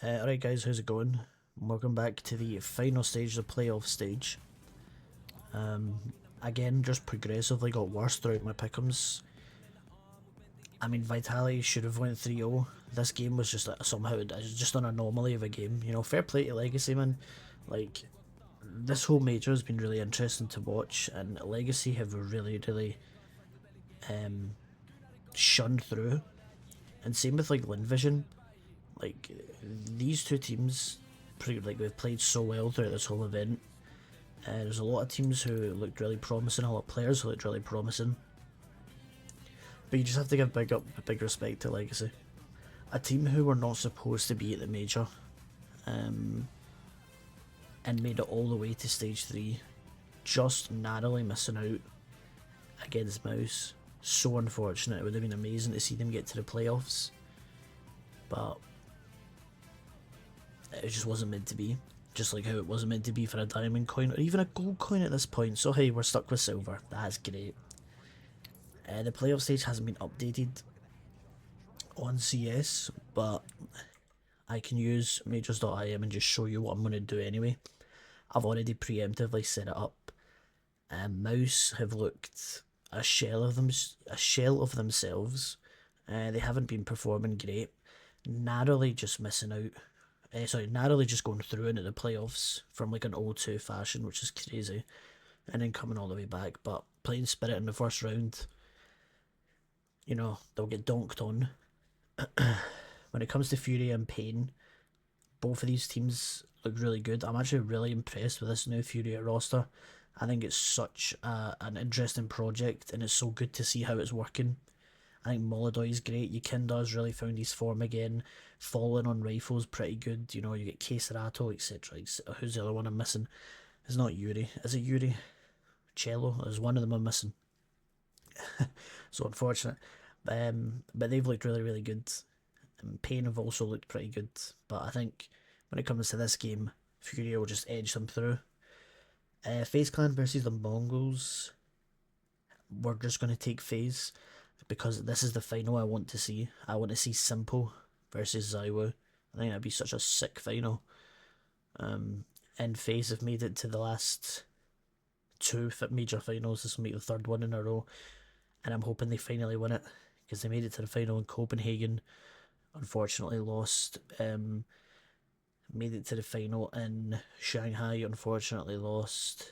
Alright guys, how's it going? Welcome back to the final stage, the playoff stage. Again, just progressively got worse throughout my pick'ems. I mean, Vitality should have went 3-0. This game was just somehow just an anomaly of a game. You know, fair play to Legacy, man. Like, this whole major has been really interesting to watch, and Legacy have really shunned through. And same with like Vision. Like, these two teams, they've played so well throughout this whole event. There's a lot of teams who looked really promising, a lot of players who looked really promising. But you just have to give big respect to Legacy. A team who were not supposed to be at the major, and made it all the way to stage 3, just narrowly missing out against Mouse. So unfortunate. It would have been amazing to see them get to the playoffs, but it just wasn't meant to be. Just like how it wasn't meant to be for a diamond coin or even a gold coin at this point. So hey, we're stuck with silver. That's great. The playoff stage hasn't been updated on CS, but I can use majors.im and just show you what I'm going to do anyway. I've already preemptively set it up. Mouse have looked a shell of themselves. They haven't been performing great. Narrowly just missing out. Narrowly just going through into the playoffs from like an 0-2 fashion, which is crazy, and then coming all the way back. But playing Spirit in the first round, you know, they'll get donked on. When it comes to Fury and Pain, both of these teams look really good. I'm actually really impressed with this new Fury roster. I think it's such an interesting project, and it's so good to see how it's working. I think Molodoy is great. Yukinda's really found his form again. Falling on Rifle's pretty good. You know, you get Keserato, etc. Who's the other one I'm missing? It's not Yuri. Is it Yuri? Cello? There's one of them I'm missing. So unfortunate. But they've looked really good. And Pain have also looked pretty good. But I think when it comes to this game, Fury will just edge them through. FaZe Clan versus the Mongols. We're just going to take FaZe, because this is the final I want to see. I want to see Simple versus ZYWOO. I think that'd be such a sick final. And FaZe have made it to the last 2 major finals. This will make the 3rd one in a row, and I'm hoping they finally win it, because they made it to the final in Copenhagen, unfortunately lost. Made it to the final in Shanghai, unfortunately lost.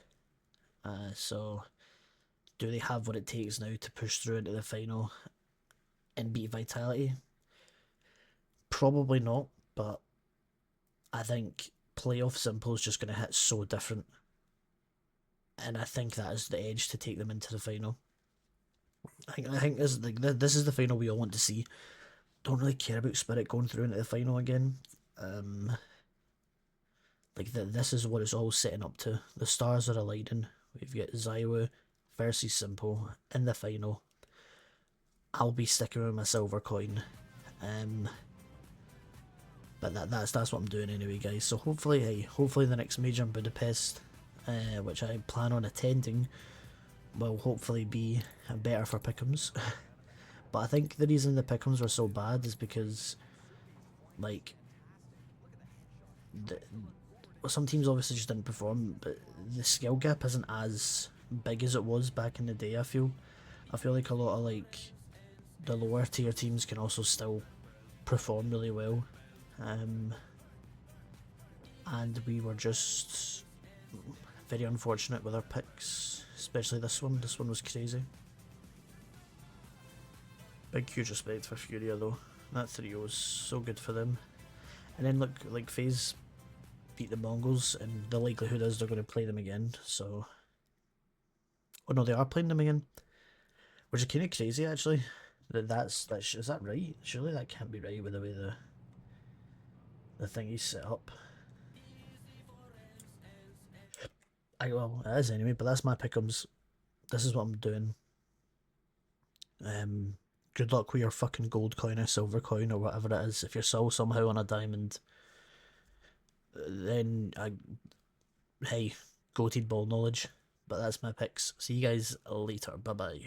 So do they have what it takes now to push through into the final and beat Vitality? Probably not, but I think playoff Simple is just going to hit so different, and I think that is the edge to take them into the final. I think this is the final we all want to see. Don't really care about Spirit going through into the final again. This is what it's all setting up to. The stars are aligning. We've got ZYWOO versus Simple in the final. I'll be sticking with my silver coin. But that's what I'm doing anyway, guys. So hopefully the next major in Budapest, which I plan on attending, will hopefully be better for pick'ems. But I think the reason the pick'ems were so bad is because, like, some teams obviously just didn't perform, but the skill gap isn't as big as it was back in the day. I feel like a lot of like the lower tier teams can also still perform really well, and we were just very unfortunate with our picks, especially this one. This one was crazy. Big huge respect for Furia though. That 3-0 was so good for them. And then look, like FaZe beat the Mongols, and the likelihood is they're going to play them again. So, oh no, they are playing them again, which is kind of crazy actually. Is that right? Surely that can't be right with the way the thing is set up. Well, it is anyway. But that's my pick'ems. This is what I'm doing. Good luck with your fucking gold coin or silver coin or whatever it is. If you're still somehow on a diamond, then hey, goated ball knowledge. But that's my picks. See you guys later. Bye bye.